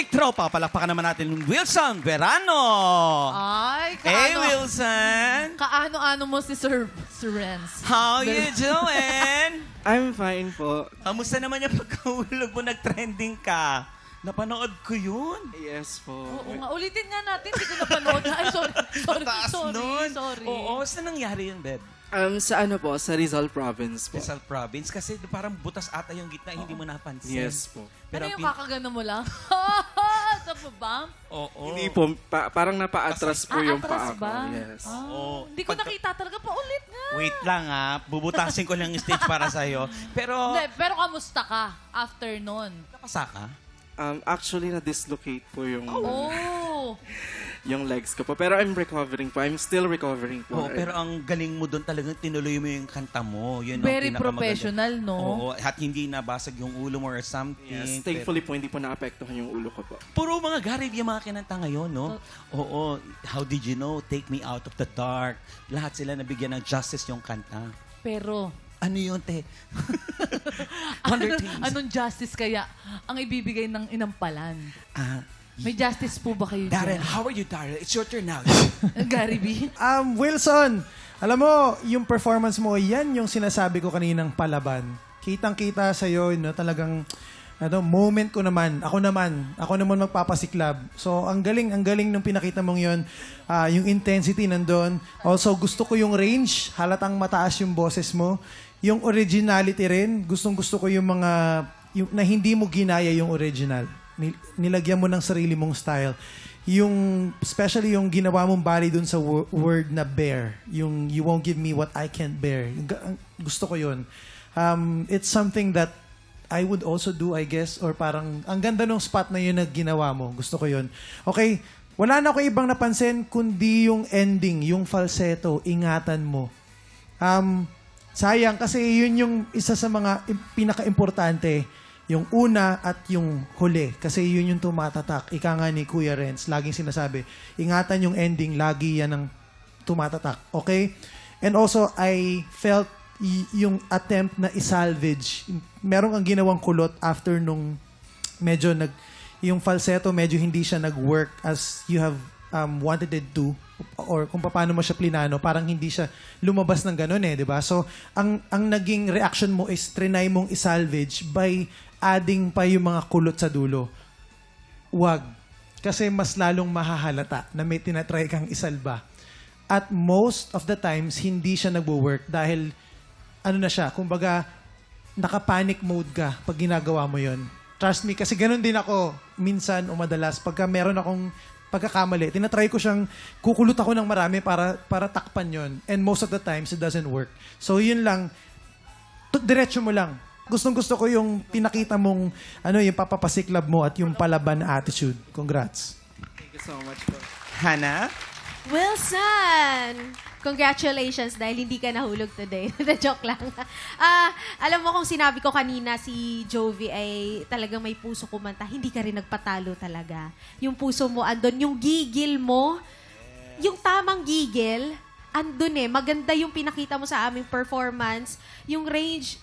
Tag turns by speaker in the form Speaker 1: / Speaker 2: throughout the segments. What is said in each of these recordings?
Speaker 1: Big Tropa, palakpakan naman natin yung Wilson Verano.
Speaker 2: Ay,
Speaker 1: Hey,
Speaker 2: kaano,
Speaker 1: Wilson.
Speaker 2: kaano-ano mo si Sir Renz?
Speaker 1: How you doing?
Speaker 3: I'm fine po.
Speaker 1: Kamusta naman yung pagkahulog mo? Nag-trending ka. Napanood ko yun.
Speaker 3: Yes po.
Speaker 2: Oo nga, ulitin nga natin, hindi ko napanood. Ay, sorry.
Speaker 1: Oo, saan nangyari yun, Beb?
Speaker 3: Sa ano po? Sa Rizal Province po.
Speaker 1: Rizal Province. Kasi parang butas ata yung gitna, hindi mo napansin.
Speaker 3: Yes po.
Speaker 2: Ano
Speaker 1: ang
Speaker 2: yung kakagano mo lang? Sa baba?
Speaker 1: Oo.
Speaker 3: Hindi po, parang napa-atras po yung
Speaker 2: atras
Speaker 3: paa ko.
Speaker 2: ba?
Speaker 3: Yes.
Speaker 1: Oo.
Speaker 2: Hindi ko nakita talaga. Paulit nga.
Speaker 1: Wait lang bubutasin ko lang yung stage para sa'yo. Pero,
Speaker 2: Hindi, pero kamusta ka after nun?
Speaker 1: napasa ka?
Speaker 3: Actually, na-dislocate po yung
Speaker 2: Oh!
Speaker 3: yung legs ko po. Pero I'm recovering po. I'm still recovering po.
Speaker 1: Oo, pero ang galing mo doon talagang tinuloy mo yung kanta mo. Yun ang
Speaker 2: Very
Speaker 1: pinakamaganda.
Speaker 2: professional, no?
Speaker 1: Oo, at hindi nabasag yung ulo mo or something.
Speaker 3: Yes, thankfully po, hindi po naapektuhan yung ulo ko po.
Speaker 1: Puro mga garib yung mga kinanta ngayon, no? Oo, How Did You Know, Take Me Out of the Dark. Lahat sila nabigyan ng justice yung kanta.
Speaker 2: Pero,
Speaker 1: Ano yun, te? Wonder Things.
Speaker 2: anong justice kaya ang ibibigay ng inampalan? May justice po ba kayo
Speaker 1: Darren,
Speaker 2: dyan?
Speaker 1: how are you, Darren? It's your turn now.
Speaker 2: Gary B?
Speaker 4: Wilson, alam mo, yung performance mo, yan yung sinasabi ko kaninang palaban. Kitang-kita sa'yo, no, talagang moment ko naman. Ako naman magpapasiklab. So, ang galing nung pinakita mong yon. Yung intensity nandun. Also, gusto ko yung range. Halatang mataas yung boses mo. Yung originality rin. Gustong-gusto ko yung mga, na hindi mo ginaya yung original. Nilagyan mo ng sarili mong style. Especially yung ginawa mong bali dun sa word na bear. Yung you won't give me what I can't bear. Gusto ko yun. It's something that I would also do, I guess, or parang, ang ganda nung spot na yun na ginawa mo. Gusto ko yun. Okay, wala na ako ibang napansin, kundi yung ending, yung falsetto, ingatan mo. Sayang, kasi yun yung isa sa mga pinaka-importante, yung una at yung huli. Kasi yun yung tumatatak. Ika nga ni Kuya Renz, laging sinasabi, ingatan yung ending, lagi yan ang tumatatak. Okay? And also, I felt yung attempt na isalvage. Meron kang ginawang kulot after nung medyo yung falsetto, medyo hindi siya nag-work as you have wanted it to, or kung paano mo siya plinano, parang hindi siya lumabas ng ganun di ba? So, ang naging reaction mo is trinay mong isalvage by adding pa yung mga kulot sa dulo. Wag. Kasi mas lalong mahahalata na may tinatry kang isalba. At most of the times, hindi siya nagwo-work dahil ano na siya, kumbaga, naka-panic mode ka pag ginagawa mo yon. Trust me, kasi ganun din ako minsan o madalas pagka meron akong pagkakamali, tinatry ko siyang, kukulot ako ng marami para takpan yon. And most of the times, it doesn't work. So, yun lang, diretso mo lang. Gustong-gusto ko yung pinakita mong, yung papapasiklab mo at yung palaban na attitude. Congrats.
Speaker 3: Thank you so much po.
Speaker 1: Hannah?
Speaker 5: Wilson! Congratulations dahil hindi ka nahulog today. Joke lang. Alam mo kung sinabi ko kanina si Jovi ay talagang may puso kumanta, hindi ka rin nagpatalo talaga. Yung puso mo andun, yung gigil mo, yung tamang gigil, andun maganda yung pinakita mo sa aming performance. Yung range,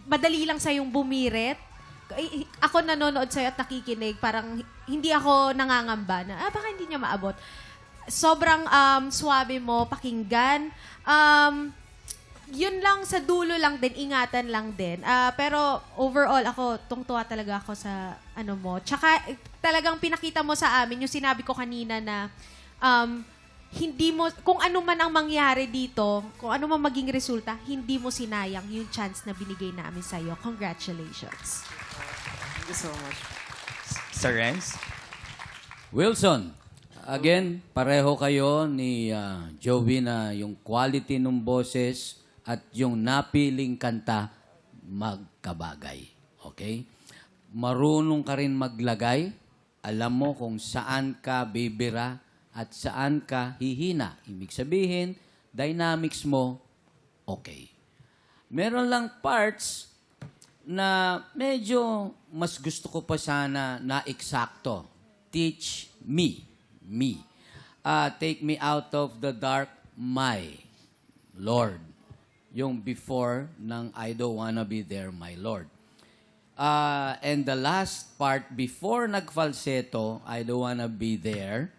Speaker 5: madali lang sa yung bumirit. Ako nanonood sa'yo at nakikinig, parang hindi ako nangangamba na, baka hindi niya maabot. Sobrang swabe mo, pakinggan. Yun lang, sa dulo lang din, ingatan lang din. Pero overall, ako, tungtuwa talaga ako sa mo. Tsaka talagang pinakita mo sa amin, yung sinabi ko kanina na hindi mo, kung ano man ang mangyari dito, kung ano man maging resulta, hindi mo sinayang yung chance na binigay namin sa'yo. Congratulations.
Speaker 3: Thank you so much.
Speaker 1: Sir Renz?
Speaker 6: Wilson, again, pareho kayo ni Joey na yung quality ng boses at yung napiling kanta magkabagay. Okay? Marunong ka rin maglagay. Alam mo kung saan ka bibira at saan ka hihina. Ibig sabihin, dynamics mo, okay. Meron lang parts na medyo mas gusto ko pa sana na eksakto. Teach me. Take me out of the dark, my Lord. Yung before ng I don't wanna be there, my Lord. And the last part, before nag-falsetto, I don't wanna be there.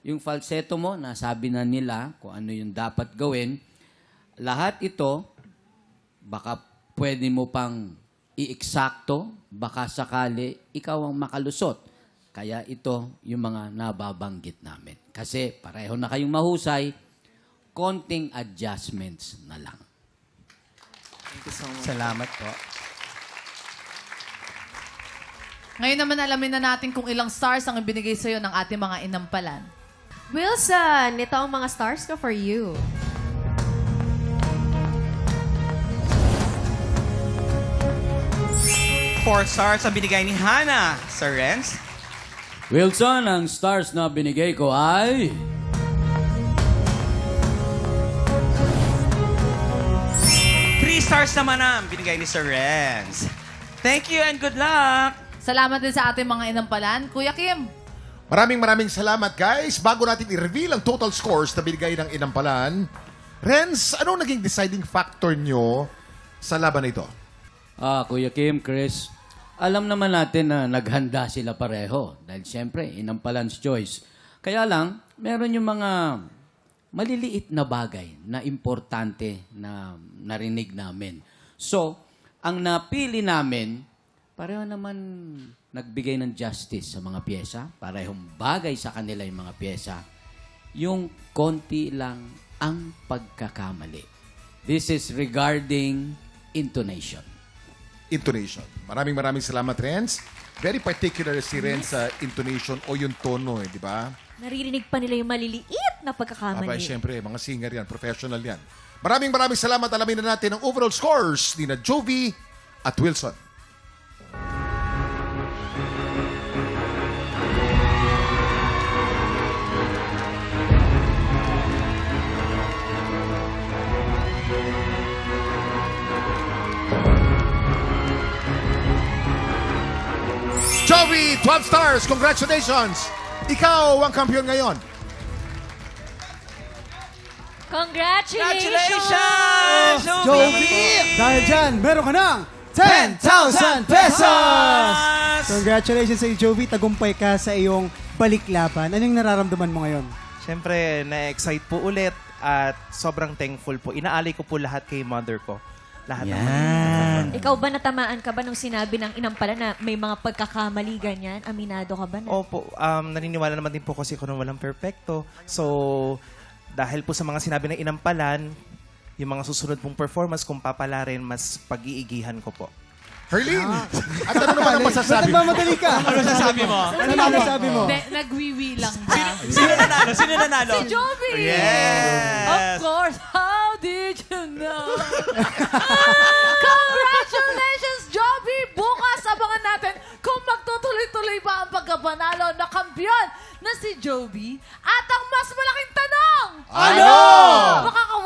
Speaker 6: Yung falsetto mo, nasabi na nila kung ano yung dapat gawin. Lahat ito, baka pwede mo pang i-eksakto, baka sakali ikaw ang makalusot. Kaya ito yung mga nababanggit namin. Kasi pareho na kayong mahusay, konting adjustments na lang.
Speaker 3: Thank you so much.
Speaker 1: Salamat po.
Speaker 2: Ngayon naman alamin na natin kung ilang stars ang ibinigay sa'yo ng ating mga inampalan.
Speaker 5: Wilson, ito ang mga stars ko for you.
Speaker 1: Four stars ang binigay ni Hannah. Sir Renz?
Speaker 6: Wilson, ang stars na binigay ko ay...
Speaker 1: 3 stars naman ang binigay ni Sir Renz. Thank you and good luck!
Speaker 2: Salamat din sa ating mga inampalan. Kuya Kim,
Speaker 7: Maraming salamat, guys. Bago natin i-reveal ang total scores na binigay ng Inampalan, Renz, anong naging deciding factor nyo sa laban na ito?
Speaker 6: Kuya Kim, Chris, alam naman natin na naghanda sila pareho. Dahil siyempre, Inampalan's choice. Kaya lang, meron yung mga maliliit na bagay na importante na narinig namin. So, ang napili namin, pareho naman nagbigay ng justice sa mga pyesa. Parehong bagay sa kanila yung mga pyesa. Yung konti lang ang pagkakamali. This is regarding intonation.
Speaker 7: Intonation. Maraming salamat, Renz. Very particular si Renz sa intonation o yung tono, di ba?
Speaker 8: Naririnig pa nila yung maliliit na pagkakamali.
Speaker 7: Aba, siyempre, mga singer yan, professional yan. Maraming salamat. Alamin na natin ang overall scores ni na Jovi at Wilson. Jovi, 12 stars. Congratulations. Ikaw ang kampiyon ngayon.
Speaker 8: Congratulations!
Speaker 1: Jovi!
Speaker 9: Dahil dyan, meron ka ng 10,000 pesos! Congratulations sa iyo, Jovi. Tagumpay ka sa iyong baliklaban. Anong nararamdaman mo ngayon?
Speaker 10: Siyempre, na-excite po ulit at sobrang thankful po. Inaalay ko po lahat kay mother ko. Lahat ng
Speaker 1: Yan.
Speaker 8: Ikaw ba natamaan ka ba nung sinabi ng inampala na may mga pagkakamali ganyan? Aminado ka ba na?
Speaker 10: Opo, naniniwala naman din po kasi ako na walang perfecto. So, dahil po sa mga sinabi ng inampalan, yung mga susunod pong performance, kung papalarin, mas pag-iigihan ko po.
Speaker 7: Herlene, at ano naman ang masasabi mo?
Speaker 9: Nagmamadali ka.
Speaker 1: Ano sasabi mo?
Speaker 9: Ano masasabi mo?
Speaker 2: nagwiwi lang ba?
Speaker 1: Sino nanalo? Sino nanalo?
Speaker 2: Si Jovi!
Speaker 1: Yes!
Speaker 2: Of course! How did you know? Congratulations, Jovi! Bukas abangan natin kung magtutuloy-tuloy ba ang pagkapanalo na kampiyon na si Jovi. At ang mas malaking tanong!
Speaker 7: Ano?
Speaker 2: Makaka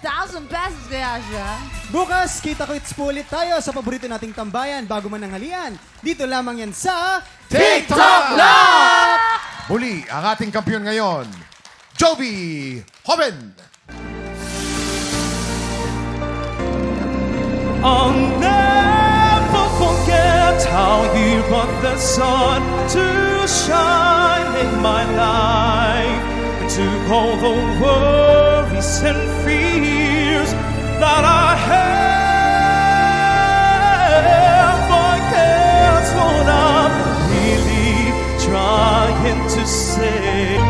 Speaker 2: 100,000 pesos kaya siya.
Speaker 9: Bukas, kita-kits po ulit tayo sa paborito nating tambayan bago mananghalian. Dito lamang yan sa
Speaker 7: TikTok Lock! Muli, ang ating kampiyon ngayon, Jovi Hoven.
Speaker 3: I'll never forget how you brought the sun to shine in my life and took all the worries and fears that I have. I guess what I'm really trying to say.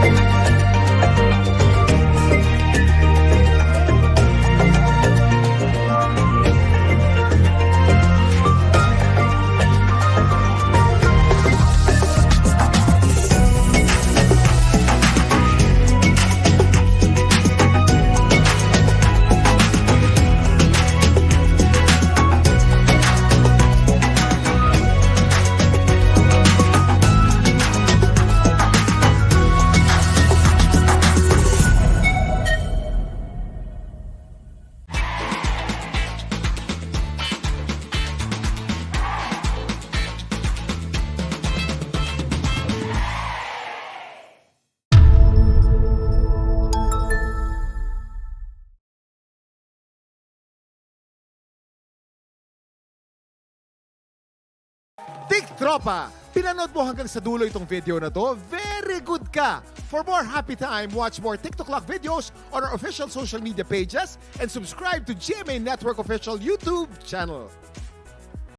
Speaker 7: Tik Tropa! Pinanood mo hanggang sa dulo itong video na to? Very good ka! For more happy time, watch more TikTok Clock videos on our official social media pages and subscribe to GMA Network official YouTube channel.